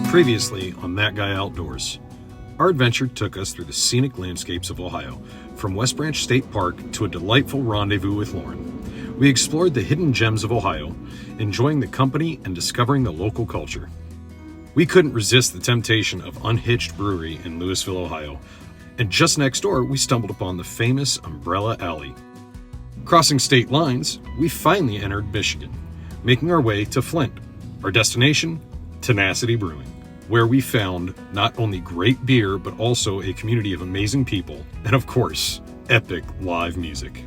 Previously on That Guy Outdoors, our adventure took us through the scenic landscapes of Ohio, from West Branch State Park to a delightful rendezvous with Lauren. We explored the hidden gems of Ohio, enjoying the company and discovering the local culture. We couldn't resist the temptation of Hitch Brewery in Louisville, Ohio, and just next door we stumbled upon the famous Umbrella Alley. Crossing state lines, we finally entered Michigan, making our way to Flint, our destination, Tenacity Brewing, where we found not only great beer, but also a community of amazing people, and of course, epic live music.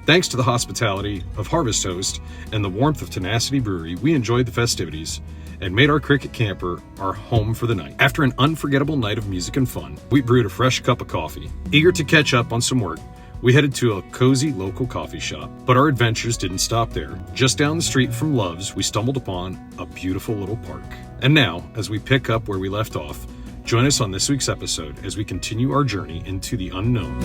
Thanks to the hospitality of Harvest Host and the warmth of Tenacity Brewery, we enjoyed the festivities and made our cricket camper our home for the night. After an unforgettable night of music and fun, we brewed a fresh cup of coffee. Eager to catch up on some work, we headed to a cozy local coffee shop, but our adventures didn't stop there. Just down the street from Love's, we stumbled upon a beautiful little park. And now, as we pick up where we left off, join us on this week's episode as we continue our journey into the unknown.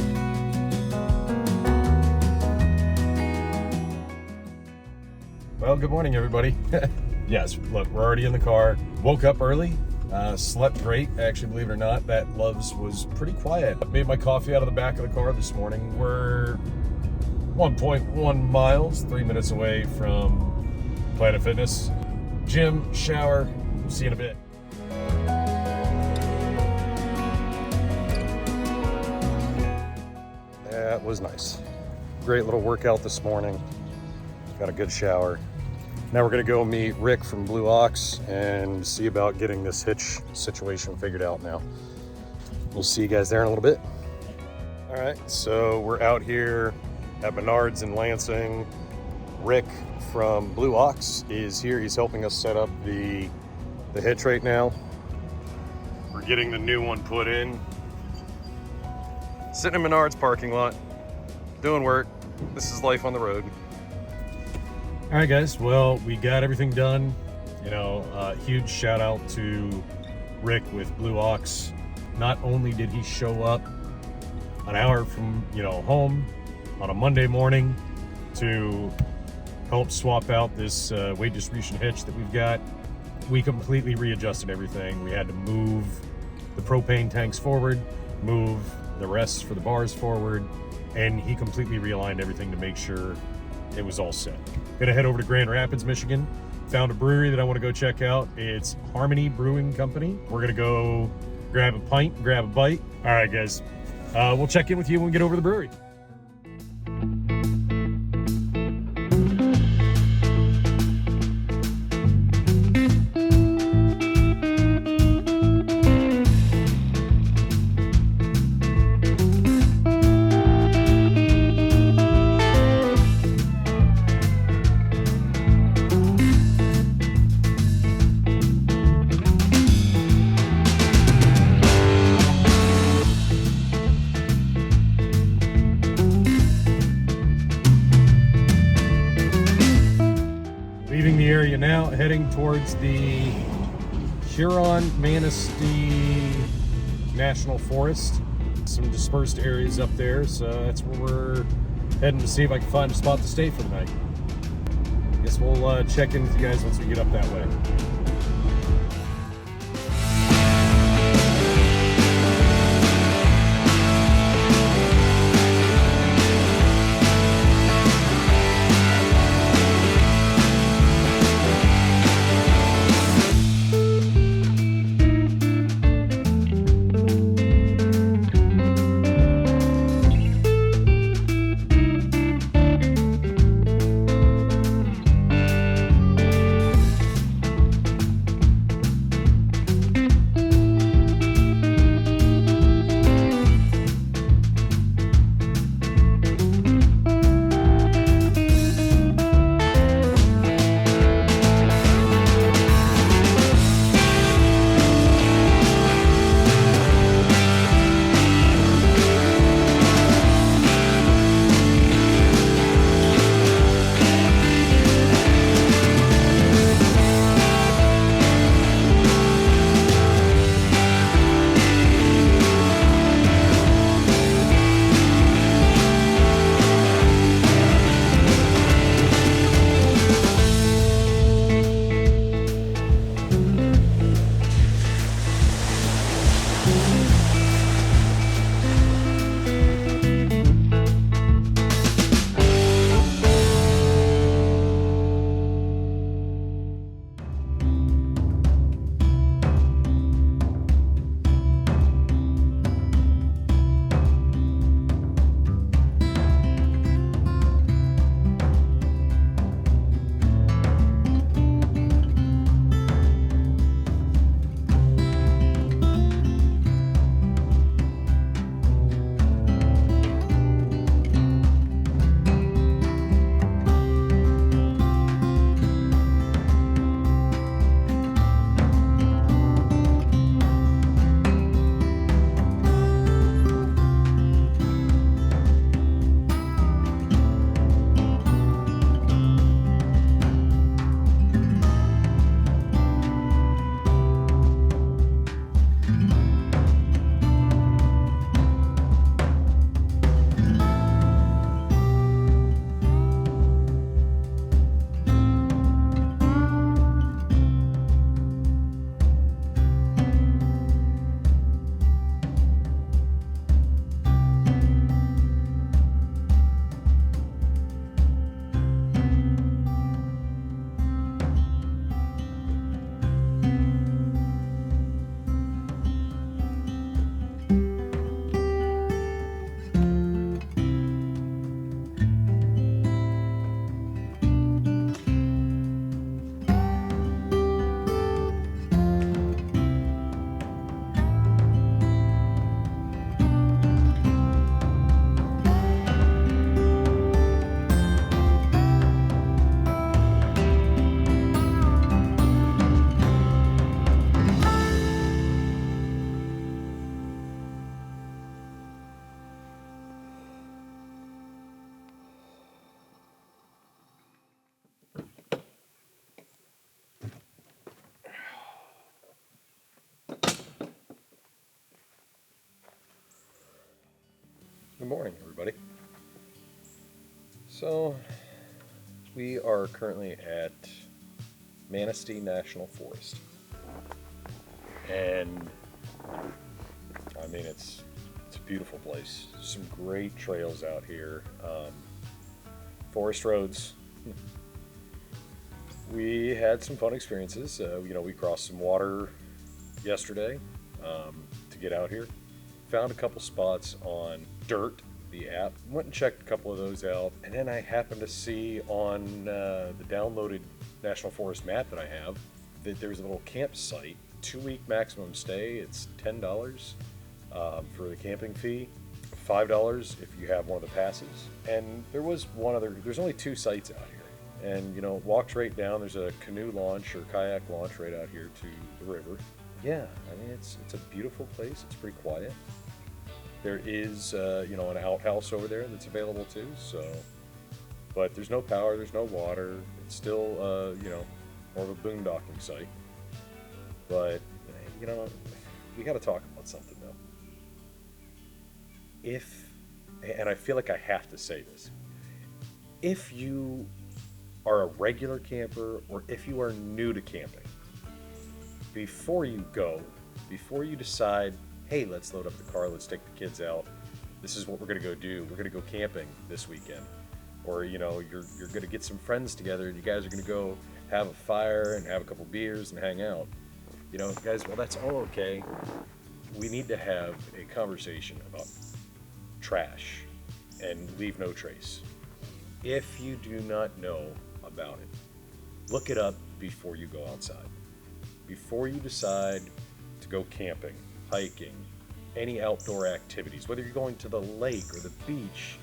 Well, good morning, everybody. Yes, look, we're already in the car. Woke up early. Slept great, actually, believe it or not. That Love's was pretty quiet. I made my coffee out of the back of the car this morning. We're 1.1 miles, 3 minutes away from Planet Fitness. Gym, shower, see you in a bit. That was nice. Great little workout this morning. Got a good shower. Now we're gonna go meet Rick from Blue Ox and see about getting this hitch situation figured out now. We'll see you guys there in a little bit. All right, so we're out here at Menards in Lansing. Rick from Blue Ox is here. He's helping us set up the hitch right now. We're getting the new one put in. Sitting in Menards parking lot, doing work. This is life on the road. All right, guys, well, we got everything done. Huge shout out to Rick with Blue Ox. Not only did he show up an hour from, home on a Monday morning to help swap out this weight distribution hitch that we've got, we completely readjusted everything. We had to move the propane tanks forward, move the rests for the bars forward, and he completely realigned everything to make sure it was all set. Gonna head over to Grand Rapids, Michigan. Found a brewery that I want to go check out. It's Harmony Brewing Company. We're gonna go grab a pint, grab a bite. All right, guys. We'll check in with you when we get over to the brewery. Leaving the area now, heading towards the Manistee National Forest. Some dispersed areas up there, so that's where we're heading to see if I can find a spot to stay for the night. Guess we'll check in with you guys once we get up that way. Good morning, everybody. So, we are currently at Manistee National Forest. And, I mean, it's a beautiful place. Some great trails out here. Forest roads. We had some fun experiences. We crossed some water yesterday to get out here. Found a couple spots on Dirt, the app. Went and checked a couple of those out. And then I happened to see on the downloaded National Forest map that I have that there's a little campsite. 2-week maximum stay. It's $10 for the camping fee. $5 if you have one of the passes. And there's only 2 sites out here. And, walked right down. There's a canoe launch or kayak launch right out here to the river. Yeah, I mean, it's a beautiful place. It's pretty quiet. There is, an outhouse over there that's available too. So, but there's no power, there's no water. It's still, more of a boondocking site. But, we got to talk about something though. And I feel like I have to say this, if you are a regular camper or if you are new to camping, before you decide, hey, let's load up the car, let's take the kids out, this is what we're going to go do, we're going to go camping this weekend, or you're going to get some friends together and you guys are going to go have a fire and have a couple beers and hang out, guys, well, that's all okay. We need to have a conversation about trash and leave no trace. If you do not know about it, look it up before you go outside. Before you decide to go camping, hiking, any outdoor activities, whether you're going to the lake or the beach,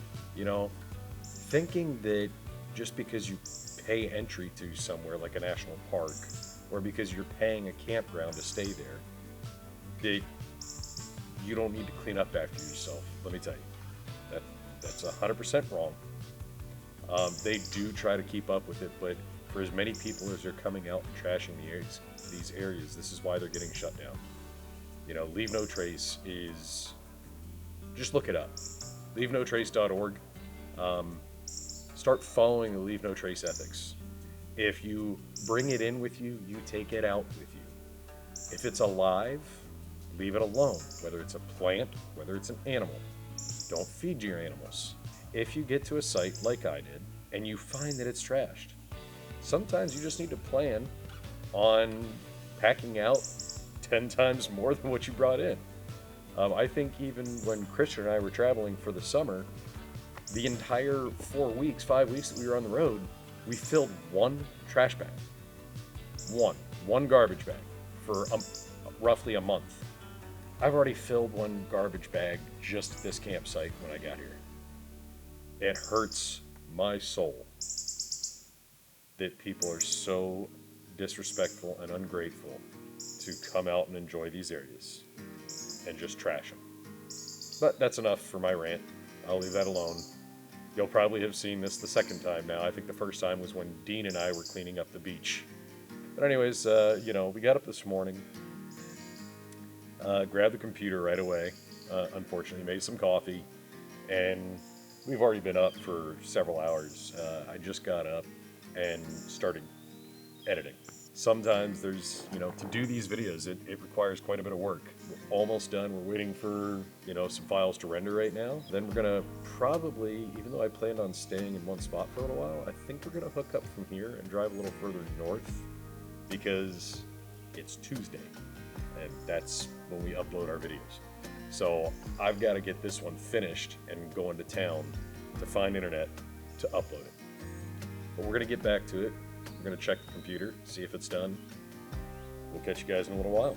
thinking that just because you pay entry to somewhere like a national park or because you're paying a campground to stay there, that you don't need to clean up after yourself. Let me tell you, that's 100% wrong. They do try to keep up with it, but for as many people as are coming out and trashing these areas, this is why they're getting shut down. Leave No Trace is, just look it up, leavenotrace.org. Start following the Leave No Trace ethics. If you bring it in with you, you take it out with you. If it's alive, leave it alone, whether it's a plant, whether it's an animal. Don't feed your animals. If you get to a site like I did and you find that it's trashed, sometimes you just need to plan on packing out 10 times more than what you brought in. I think even when Christian and I were traveling for the summer, the entire 5 weeks that we were on the road, we filled one trash bag. One garbage bag for roughly a month. I've already filled one garbage bag just at this campsite when I got here. It hurts my soul that people are so disrespectful and ungrateful to come out and enjoy these areas and just trash them. But that's enough for my rant. I'll leave that alone. You'll probably have seen this the second time now. I think the first time was when Dean and I were cleaning up the beach. But anyways, we got up this morning, grabbed the computer right away, unfortunately made some coffee, and we've already been up for several hours. I just got up and started editing. Sometimes there's, to do these videos, it requires quite a bit of work. We're almost done. We're waiting for, some files to render right now. Then we're going to probably, even though I planned on staying in one spot for a little while, I think we're going to hook up from here and drive a little further north because it's Tuesday and that's when we upload our videos. So I've got to get this one finished and go into town to find internet to upload it. But we're going to get back to it. We're going to check the computer, see if it's done. We'll catch you guys in a little while.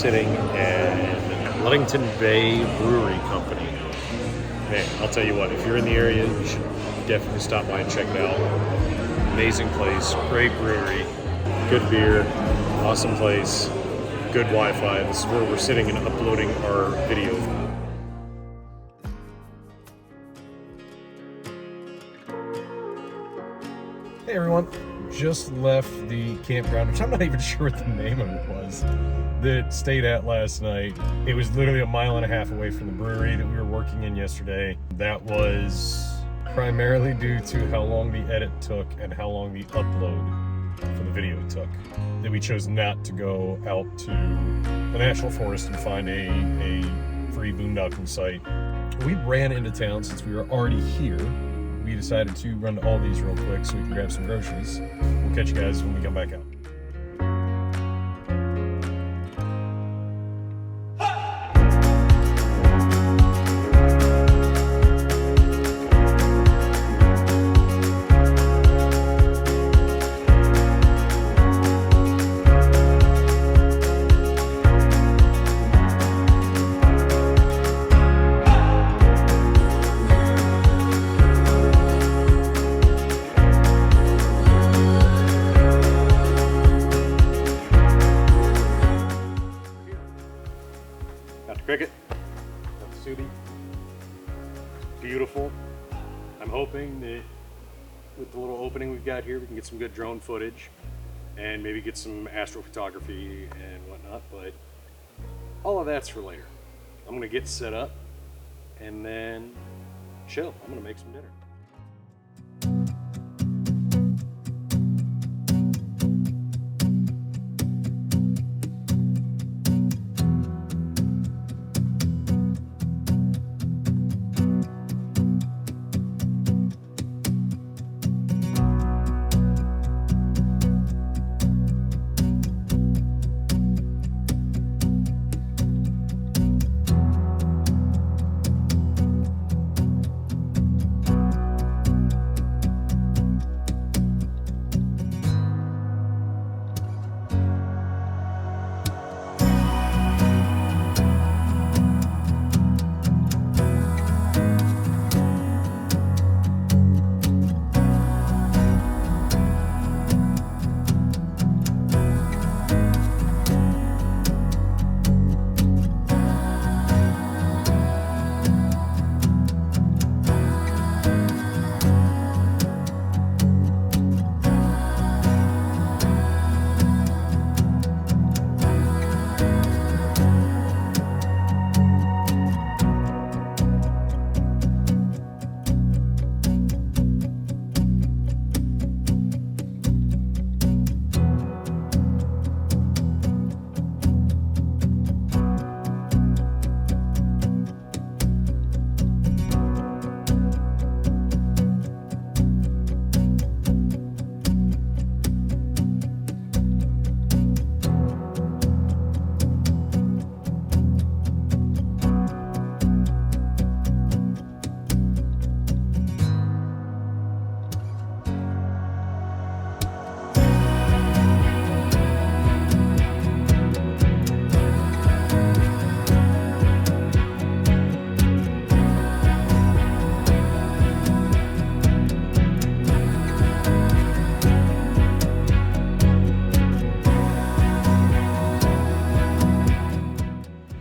sitting in Ludington Bay Brewery Company. Man, I'll tell you what, if you're in the area, you should definitely stop by and check it out. Amazing place, great brewery, good beer, awesome place, good Wi-Fi. This is where we're sitting and uploading our video. Hey everyone, just left the campground, which I'm not even sure what the name of it was, that stayed at last night. It was literally a mile and a half away from the brewery that we were working in yesterday. That was primarily due to how long the edit took and how long the upload for the video took, that we chose not to go out to the National Forest and find a free boondocking site. We ran into town since we were already here. We decided to run to all these real quick so we can grab some groceries. We'll catch you guys when we come back out. Cricket, that's Subi. Beautiful. I'm hoping that with the little opening we've got here, we can get some good drone footage and maybe get some astrophotography and whatnot, but all of that's for later. I'm gonna get set up and then chill. I'm gonna make some dinner.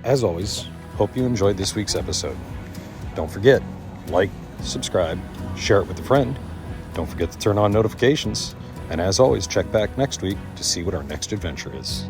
As always, hope you enjoyed this week's episode. Don't forget, like, subscribe, share it with a friend. Don't forget to turn on notifications. And as always, check back next week to see what our next adventure is.